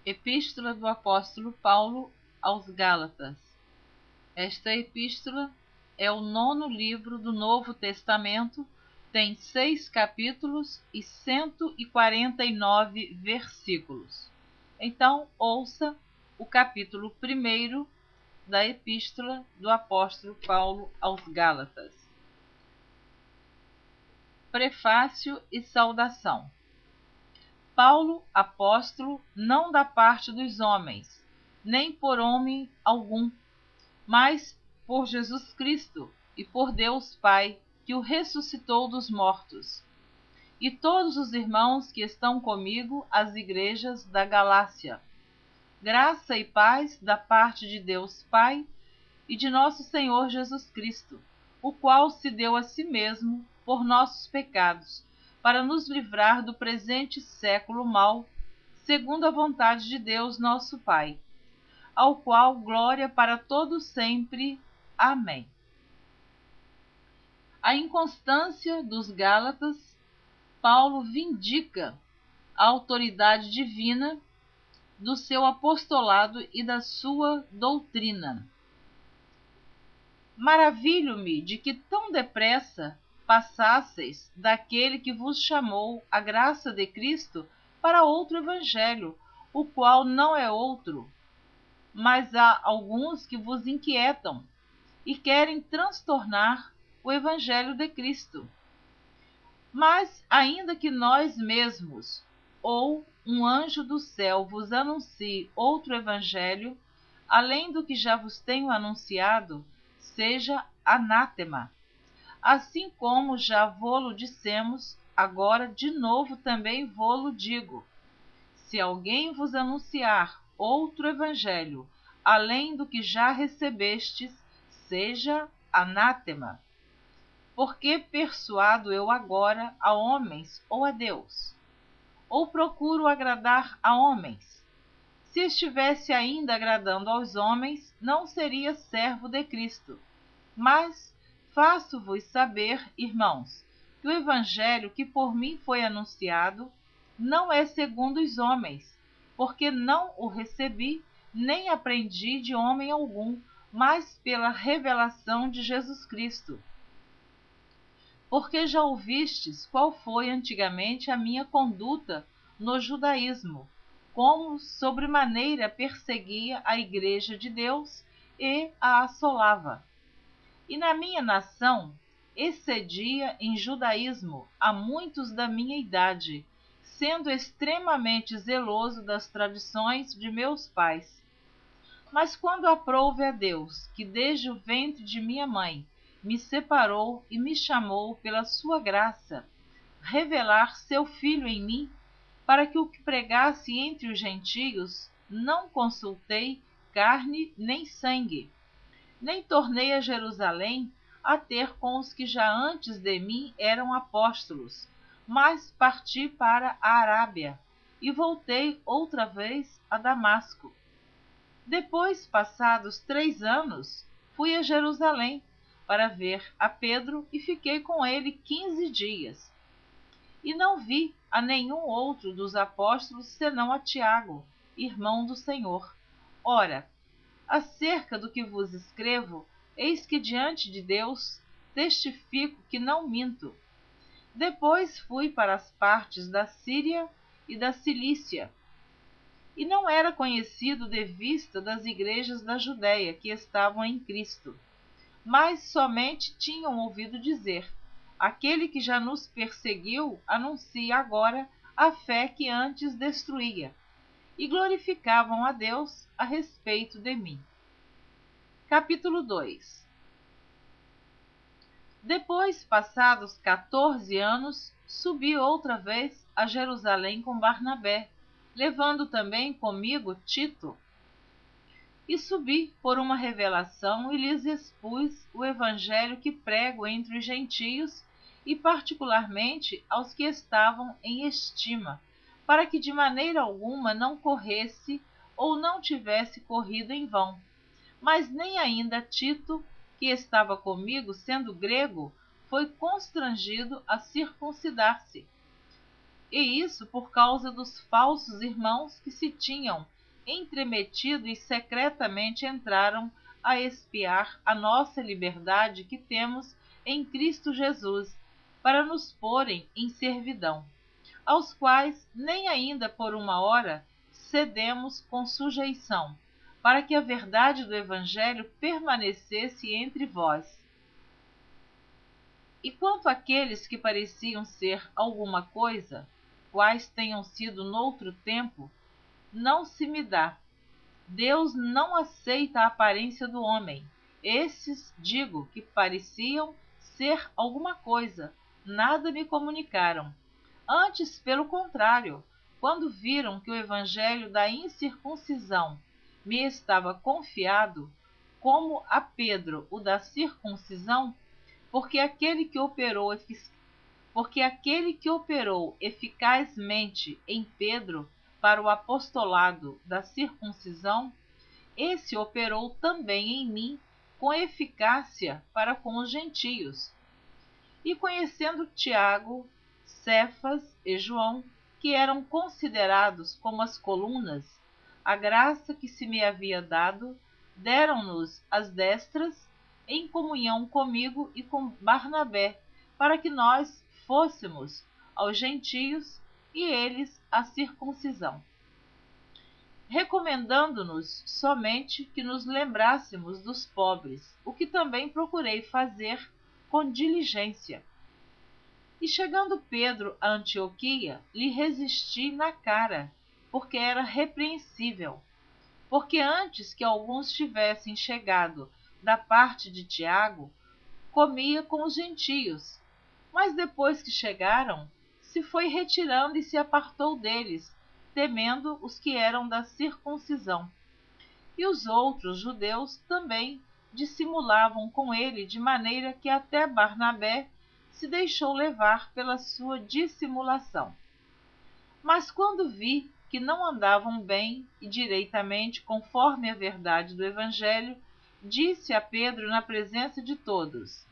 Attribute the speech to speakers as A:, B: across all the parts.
A: Epístola do apóstolo Paulo aos Gálatas. Esta epístola é o 9º livro do Novo Testamento, tem 6 capítulos e 149 versículos. Então, ouça o capítulo 1 da epístola do apóstolo Paulo aos Gálatas. Prefácio e saudação. Paulo, apóstolo, não da parte dos homens, nem por homem algum, mas por Jesus Cristo e por Deus Pai, que o ressuscitou dos mortos, e todos os irmãos que estão comigo às igrejas da Galácia. Graça e paz da parte de Deus Pai e de nosso Senhor Jesus Cristo, o qual se deu a si mesmo por nossos pecados, para nos livrar do presente século mau, segundo a vontade de Deus nosso Pai, ao qual glória para todo sempre. Amém. A inconstância dos Gálatas, Paulo vindica a autoridade divina do seu apostolado e da sua doutrina. Maravilho-me de que tão depressa passasseis daquele que vos chamou a graça de Cristo para outro evangelho, o qual não é outro, mas há alguns que vos inquietam e querem transtornar o evangelho de Cristo. Mas, ainda que nós mesmos ou um anjo do céu vos anuncie outro evangelho, além do que já vos tenho anunciado, seja anátema. Assim como já vô-lo dissemos, agora de novo também vô-lo digo. Se alguém vos anunciar outro evangelho, além do que já recebestes, seja anátema. Porque persuado eu agora a homens ou a Deus? Ou procuro agradar a homens? Se estivesse ainda agradando aos homens, não seria servo de Cristo. Mas faço-vos saber, irmãos, que o evangelho que por mim foi anunciado não é segundo os homens, porque não o recebi, nem aprendi de homem algum, mas pela revelação de Jesus Cristo. Porque já ouvistes qual foi antigamente a minha conduta no judaísmo, como sobremaneira perseguia a igreja de Deus e a assolava. E na minha nação excedia em judaísmo a muitos da minha idade, sendo extremamente zeloso das tradições de meus pais. Mas quando aprouve a Deus, que desde o ventre de minha mãe me separou e me chamou pela sua graça, revelar seu Filho em mim, para que o que pregasse entre os gentios, não consultei carne nem sangue, nem tornei a Jerusalém a ter com os que já antes de mim eram apóstolos, mas parti para a Arábia e voltei outra vez a Damasco. Depois, passados 3 anos, fui a Jerusalém para ver a Pedro e fiquei com ele 15 dias. E não vi a nenhum outro dos apóstolos senão a Tiago, irmão do Senhor. Ora, acerca do que vos escrevo, eis que diante de Deus testifico que não minto. Depois fui para as partes da Síria e da Cilícia, e não era conhecido de vista das igrejas da Judéia que estavam em Cristo, mas somente tinham ouvido dizer: aquele que já nos perseguiu anuncia agora a fé que antes destruía, e glorificavam a Deus a respeito de mim. Capítulo 2. Depois, passados 14 anos, subi outra vez a Jerusalém com Barnabé, levando também comigo Tito. E subi por uma revelação e lhes expus o evangelho que prego entre os gentios, e particularmente aos que estavam em estima, para que de maneira alguma não corresse ou não tivesse corrido em vão. Mas nem ainda Tito, que estava comigo, sendo grego, foi constrangido a circuncidar-se. E isso por causa dos falsos irmãos que se tinham entremetido e secretamente entraram a espiar a nossa liberdade que temos em Cristo Jesus, para nos porem em servidão, aos quais nem ainda por uma hora cedemos com sujeição, para que a verdade do Evangelho permanecesse entre vós. E quanto àqueles que pareciam ser alguma coisa, quais tenham sido noutro tempo, não se me dá. Deus não aceita a aparência do homem. Esses, digo, que pareciam ser alguma coisa, nada me comunicaram. Antes, pelo contrário, quando viram que o evangelho da incircuncisão me estava confiado, como a Pedro o da circuncisão, porque aquele que operou eficazmente em Pedro para o apostolado da circuncisão, esse operou também em mim com eficácia para com os gentios. E conhecendo Tiago, Cefas e João, que eram considerados como as colunas, a graça que se me havia dado, deram-nos as destras em comunhão comigo e com Barnabé, para que nós fôssemos aos gentios e eles à circuncisão, recomendando-nos somente que nos lembrássemos dos pobres, o que também procurei fazer com diligência. E chegando Pedro a Antioquia, lhe resisti na cara, porque era repreensível. Porque antes que alguns tivessem chegado da parte de Tiago, comia com os gentios, mas depois que chegaram, se foi retirando e se apartou deles, temendo os que eram da circuncisão. E os outros judeus também dissimulavam com ele, de maneira que até Barnabé se deixou levar pela sua dissimulação. Mas quando vi que não andavam bem e direitamente conforme a verdade do Evangelho, disse a Pedro na presença de todos: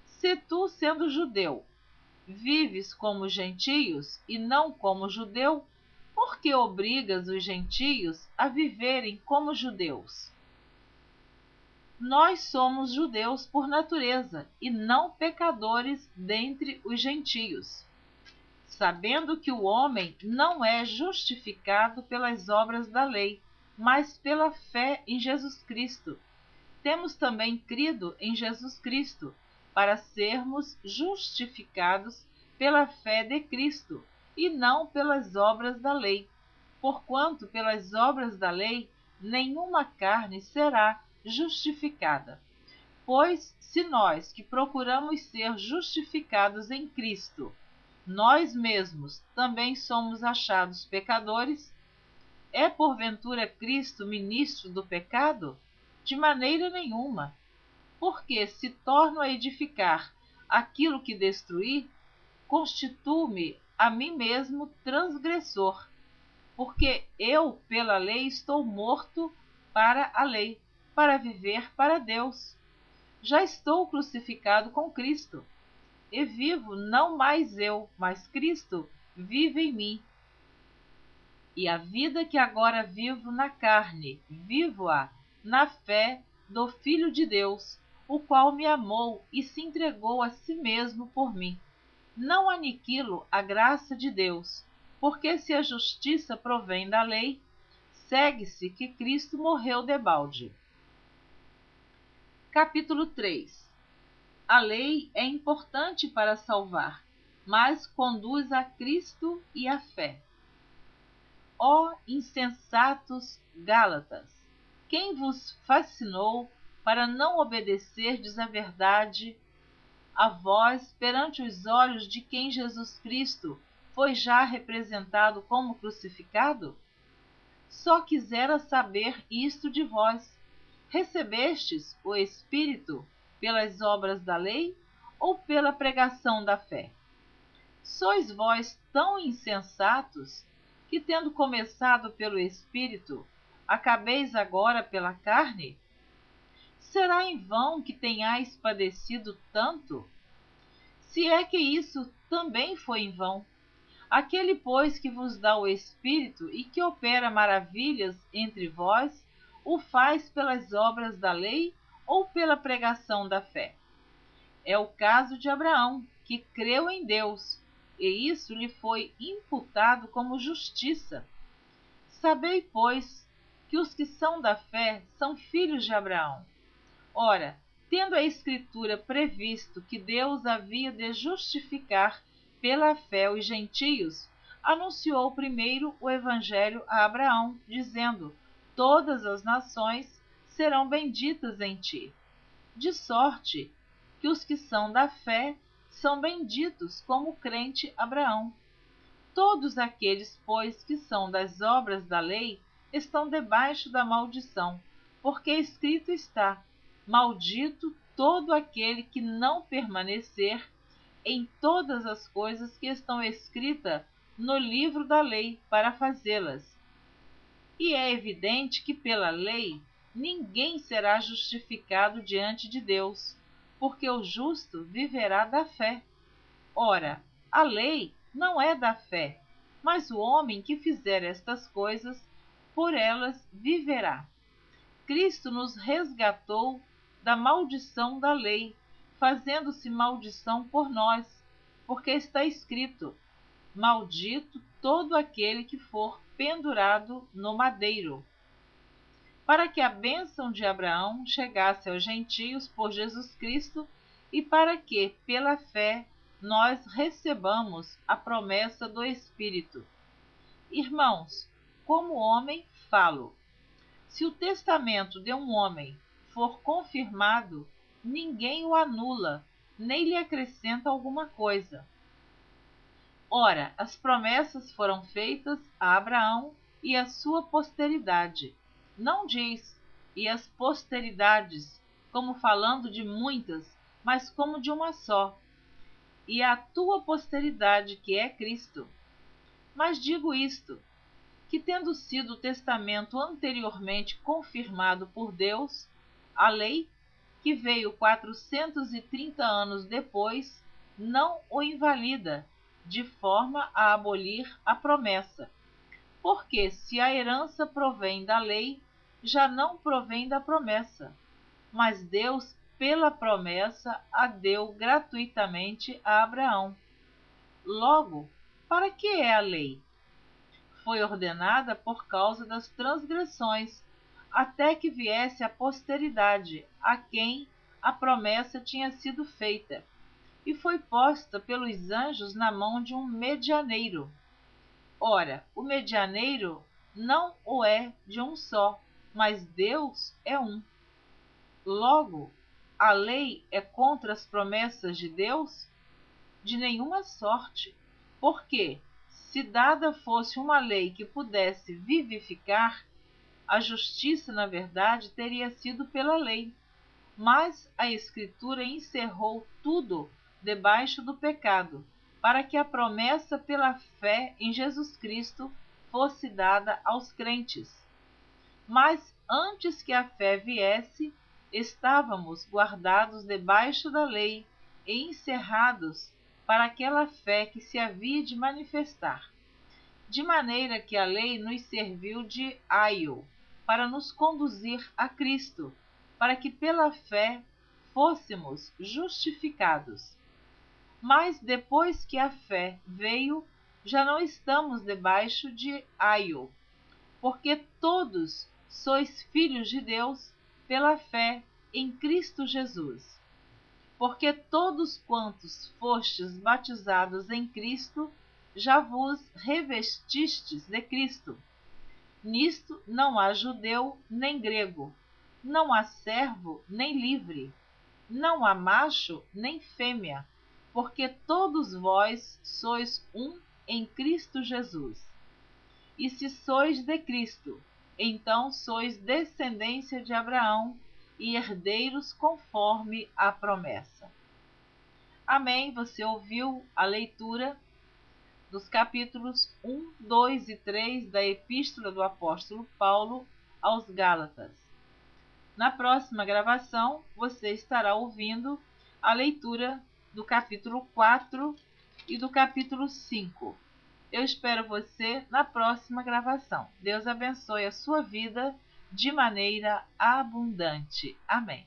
A: Se tu, sendo judeu, vives como gentios e não como judeu, por que obrigas os gentios a viverem como judeus? Nós somos judeus por natureza e não pecadores dentre os gentios, sabendo que o homem não é justificado pelas obras da lei, mas pela fé em Jesus Cristo. Temos também crido em Jesus Cristo, para sermos justificados pela fé de Cristo, e não pelas obras da lei. Porquanto pelas obras da lei nenhuma carne será justificada. Pois, se nós que procuramos ser justificados em Cristo, nós mesmos também somos achados pecadores, é porventura Cristo ministro do pecado? De maneira nenhuma. Porque se torno a edificar aquilo que destruí, constituo-me a mim mesmo transgressor, porque eu, pela lei, estou morto para a lei, para viver para Deus. Já estou crucificado com Cristo, e vivo não mais eu, mas Cristo vive em mim. E a vida que agora vivo na carne, vivo-a na fé do Filho de Deus, o qual me amou e se entregou a si mesmo por mim. Não aniquilo a graça de Deus, porque se a justiça provém da lei, segue-se que Cristo morreu debalde. Capítulo 3. A lei é importante para salvar, mas conduz a Cristo e à fé. Ó insensatos Gálatas, quem vos fascinou para não obedecerdes à verdade, a vós perante os olhos de quem Jesus Cristo foi já representado como crucificado? Só quisera saber isto de vós: recebestes o Espírito pelas obras da lei ou pela pregação da fé? Sois vós tão insensatos que, tendo começado pelo Espírito, acabeis agora pela carne? Será em vão que tenhais padecido tanto? Se é que isso também foi em vão. Aquele, pois, que vos dá o Espírito e que opera maravilhas entre vós, o faz pelas obras da lei ou pela pregação da fé? É o caso de Abraão, que creu em Deus, e isso lhe foi imputado como justiça. Sabei, pois, que os que são da fé são filhos de Abraão. Ora, tendo a Escritura previsto que Deus havia de justificar pela fé os gentios, anunciou primeiro o Evangelho a Abraão, dizendo: todas as nações serão benditas em ti. De sorte que os que são da fé são benditos como o crente Abraão. Todos aqueles, pois, que são das obras da lei, estão debaixo da maldição, porque escrito está: maldito todo aquele que não permanecer em todas as coisas que estão escritas no livro da lei para fazê-las. E é evidente que pela lei ninguém será justificado diante de Deus, porque o justo viverá da fé. Ora, a lei não é da fé, mas o homem que fizer estas coisas, por elas viverá. Cristo nos resgatou da maldição da lei, fazendo-se maldição por nós, porque está escrito: maldito todo aquele que for pendurado no madeiro, para que a bênção de Abraão chegasse aos gentios por Jesus Cristo e para que, pela fé, nós recebamos a promessa do Espírito. Irmãos, como homem falo. Se o testamento de um homem for confirmado, ninguém o anula, nem lhe acrescenta alguma coisa. Ora, as promessas foram feitas a Abraão e à sua posteridade. Não diz, e as posteridades, como falando de muitas, mas como de uma só, e à tua posteridade, que é Cristo. Mas digo isto, que tendo sido o testamento anteriormente confirmado por Deus, a lei, que veio 430 anos depois, não o invalida, de forma a abolir a promessa. Porque se a herança provém da lei, já não provém da promessa, mas Deus, pela promessa, a deu gratuitamente a Abraão. Logo, para que é a lei? Foi ordenada por causa das transgressões, até que viesse a posteridade, a quem a promessa tinha sido feita, e foi posta pelos anjos na mão de um medianeiro. Ora, o medianeiro não o é de um só, mas Deus é um. Logo, a lei é contra as promessas de Deus? De nenhuma sorte, porque, se dada fosse uma lei que pudesse vivificar, a justiça, na verdade, teria sido pela lei. Mas a Escritura encerrou tudo debaixo do pecado, para que a promessa pela fé em Jesus Cristo fosse dada aos crentes. Mas antes que a fé viesse, estávamos guardados debaixo da lei e encerrados para aquela fé que se havia de manifestar. De maneira que a lei nos serviu de aio para nos conduzir a Cristo, para que pela fé fôssemos justificados. Mas depois que a fé veio, já não estamos debaixo de aio, porque todos sois filhos de Deus pela fé em Cristo Jesus. Porque todos quantos fostes batizados em Cristo, já vos revestistes de Cristo. Nisto não há judeu nem grego, não há servo nem livre, não há macho nem fêmea, porque todos vós sois um em Cristo Jesus. E se sois de Cristo, então sois descendência de Abraão e herdeiros conforme a promessa. Amém. Você ouviu a leitura dos capítulos 1, 2 e 3 da Epístola do Apóstolo Paulo aos Gálatas. Na próxima gravação, você estará ouvindo a leitura do capítulo 4 e do capítulo 5. Eu espero você na próxima gravação. Deus abençoe a sua vida de maneira abundante. Amém.